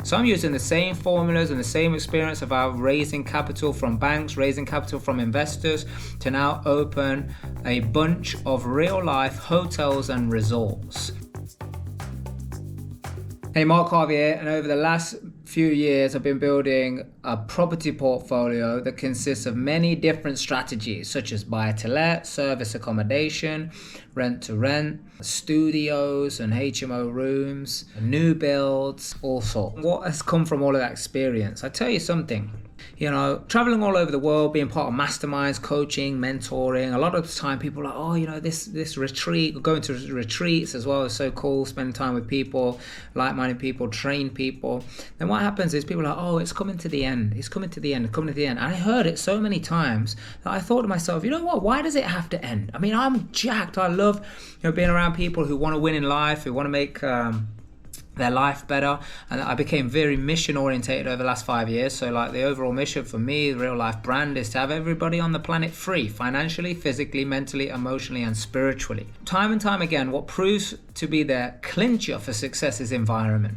So I'm using the same formulas and the same experience of our raising capital from banks, raising capital from investors, to now open a bunch of real life hotels and resorts. Hey, Mark Harvey here, and over the last few years I've been building a property portfolio that consists of many different strategies such as buy to let, service accommodation, rent to rent, studios and HMO rooms, new builds, all sorts. What has come from all of that experience? I tell you something. Traveling all over the world, being part of masterminds, coaching, mentoring. A lot of the time people are like, this retreat, going to retreats as well is so cool, spending time with people, like-minded people, train people. Then what happens is people are like, it's coming to the end. It's coming to the end, And I heard it so many times that I thought to myself, you know what? Why does it have to end? I mean, I'm jacked. I love being around people who want to win in life, who want to make their life better, and I became very mission orientated over the last 5 years. So like the overall mission for me, the Real Life brand, is to have everybody on the planet free, financially, physically, mentally, emotionally, and spiritually. Time and time again, what proves to be the clincher for success is environment.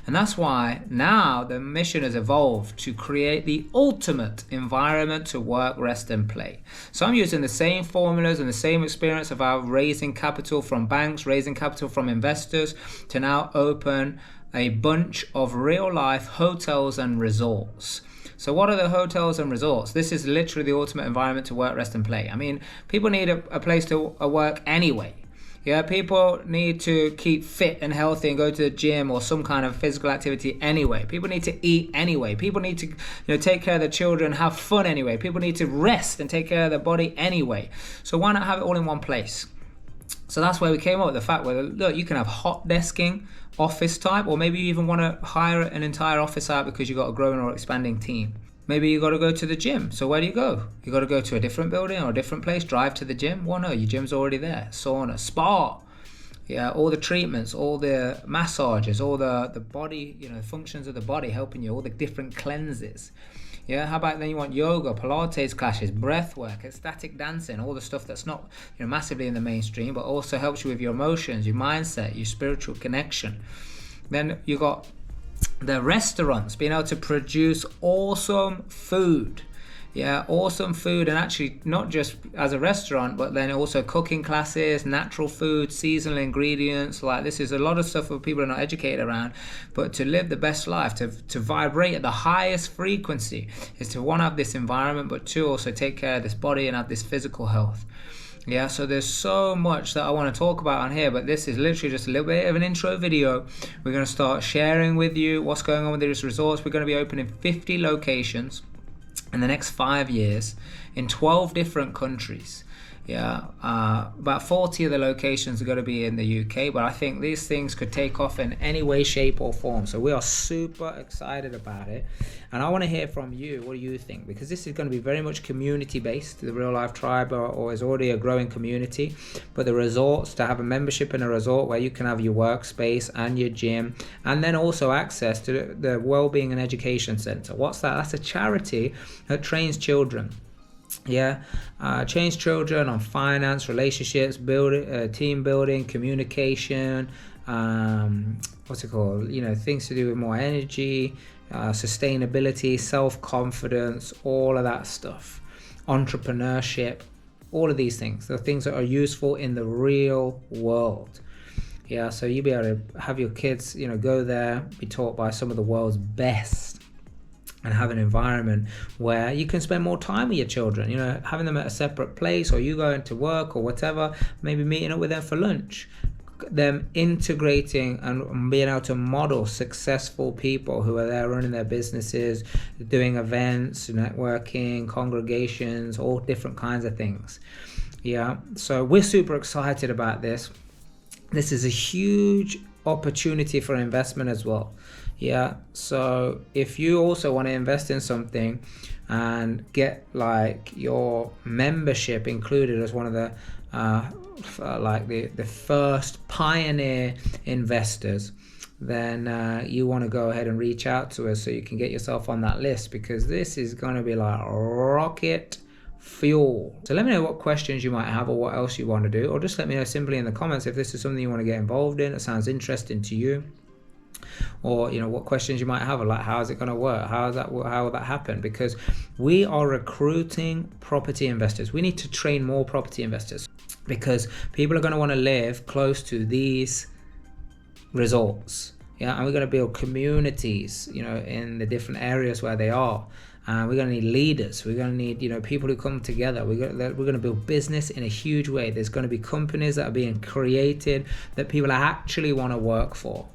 And that's why now the mission has evolved to create the ultimate environment to work, rest, and play. So I'm using the same formulas and the same experience of our raising capital from banks, raising capital from investors, to now open a bunch of real life hotels and resorts. So what are the hotels and resorts? This is literally the ultimate environment to work, rest, and play. I mean, people need a place to work anyway. Yeah, people need to keep fit and healthy and go to the gym or some kind of physical activity anyway. People need to eat anyway. People need to take care of their children, have fun anyway. People need to rest and take care of their body anyway. So why not have it all in one place? So that's where we came up with the fact where, look, you can have hot desking, office type, or maybe you even want to hire an entire office out because you've got a growing or expanding team. Maybe you got to go to the gym. So where do you go? You got to go to a different building or a different place, drive to the gym? Well, no, your gym's already there. Sauna, spa, all the treatments, all the massages, all the body, functions of the body helping you, all the different cleanses. Yeah, how about then you want yoga, Pilates classes, breath work, ecstatic dancing, all the stuff that's not massively in the mainstream, but also helps you with your emotions, your mindset, your spiritual connection. Then you got the restaurants, being able to produce awesome food. Awesome food, and actually not just as a restaurant, but then also cooking classes, natural food, seasonal ingredients. Like, this is a lot of stuff that people are not educated around. But to live the best life, to vibrate at the highest frequency, is to one, have this environment, but two, also take care of this body and have this physical health. So there's so much that I want to talk about on here, but this is literally just a little bit of an intro video. We're going to start sharing with you what's going on with these resorts. We're going to be opening 50 locations in the next 5 years in 12 different countries. About 40 of the locations are going to be in the UK, but I think these things could take off in any way, shape, or form. So we are super excited about it, and I want to hear from you. What do you think? Because this is going to be very much community based. The Real Life Tribe or is already a growing community, but the resorts, to have a membership in a resort where you can have your workspace and your gym, and then also access to the Wellbeing and Education Center. What's that? That's a charity that trains children. Trains children on finance, relationships, team building, communication, things to do with more energy, sustainability, self-confidence, all of that stuff, entrepreneurship, all of these things, the things that are useful in the real world. So you'll be able to have your kids, go there, be taught by some of the world's best, and have an environment where you can spend more time with your children, having them at a separate place, or you going to work or whatever, maybe meeting up with them for lunch, them integrating and being able to model successful people who are there running their businesses, doing events, networking, congregations, all different kinds of things. So we're super excited about this. This is a huge opportunity for investment as well. So if you also want to invest in something and get like your membership included as one of the the first pioneer investors, then you want to go ahead and reach out to us so you can get yourself on that list, because this is going to be like rocket fuel. So let me know what questions you might have or what else you want to do, or just let me know simply in the comments if this is something you want to get involved in, it sounds interesting to you. or what questions you might have, like how is it going to work, how will that happen, because we are recruiting property investors. We need to train more property investors because people are going to want to live close to these resorts, and we're going to build communities in the different areas where they are. We're going to need leaders. We're going to need people who come together. We're going to build business in a huge way. There's going to be companies that are being created that people actually want to work for.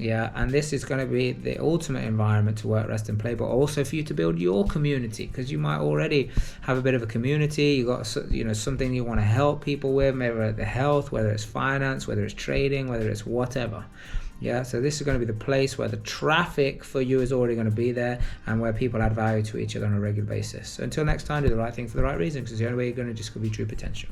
And this is going to be the ultimate environment to work, rest and play, but also for you to build your community, because you might already have a bit of a community. You got something you want to help people with, maybe the health, whether it's finance, whether it's trading, whether it's whatever. So this is going to be the place where the traffic for you is already going to be there, and where people add value to each other on a regular basis. So until next time, do the right thing for the right reason, because the only way you're going to discover your true potential.